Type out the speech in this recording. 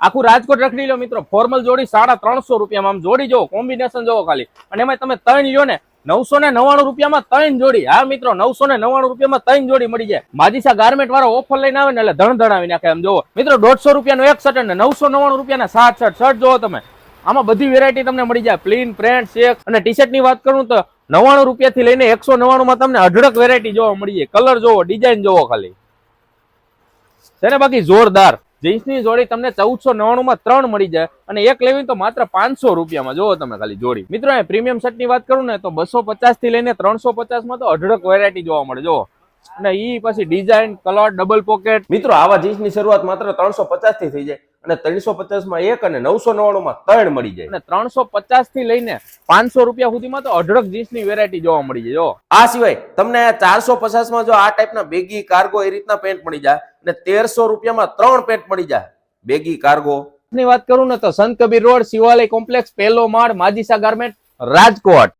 આખું રાજકોટ રખડી લો મિત્રો, ફોર્મલ જોડી 350 રૂપિયામાં. આમ જોડી જોવો, કોમ્બિનેશન જોવો ખાલી, અને એમાં તમે 3 લ્યો ને 999 રૂપિયામાં 3 જોડી. હા મિત્રો, 999 રૂપિયામાં 3 જોડી મળી જાય. માજીસા ગાર્મેન્ટ વાળો ઓફર લઈને આવે ને એટલે ધણ ધણાવી નાખે. એમ જોવો મિત્રો, 150 રૂપિયાનો એક શર્ટ અને 999 રૂપિયાના 7 શર્ટ. શર્ટ જોવો તમે, આમાં બધી વેરાયટી તમને મળી જાય. પ્લીન, પ્રિન્ટ, ચેક અને ટી શર્ટ ની વાત કરું તો 99 રૂપિયાથી લઈને 199 માં તમને અઢળક વેરાયટી જોવા મળી જાય. કલર જોવો, ડિઝાઇન જોવો ખાલી છે ને. બાકી જોરદાર જીન્સની જોડી તમને 1499 માં 3 મળી જાય, અને એક લેવી તો માત્ર 500 રૂપિયામાં. જોવો તમે ખાલી જોડી. મિત્રો પ્રીમિયમ શર્ટ ની વાત કરું ને તો 250 થી લઈને 350 માં તો અઢળક વેરાયટી જોવા મળે. જોવો, અને ઈ પછી ડિઝાઇન, કલર, ડબલ પોકેટ. મિત્રો આવા જીન્સની શરૂઆત માત્ર 350 થી થઈ જાય, અને 350 માં એક અને 999 માં 3 મળી જાય, અને 350 થી લઈને 500 રૂપિયા સુધીમાં તો અઢળક જીન્સની વેરાયટી જોવા મળી જાય. જો આ સિવાય તમને 450 માં જો આ ટાઈપના બેગી, કાર્ગો એ રીતના પેન્ટ મળી જાય, અને 1300 રૂપિયામાં 3 પેન્ટ મળી જાય બેગી, કાર્ગો ની વાત કરું ને તો સંત કબીર રોડ, શિવાલય કોમ્પ્લેક્સ, પહેલો માળ, માજીસા ગાર્મેન્ટ, રાજકોટ.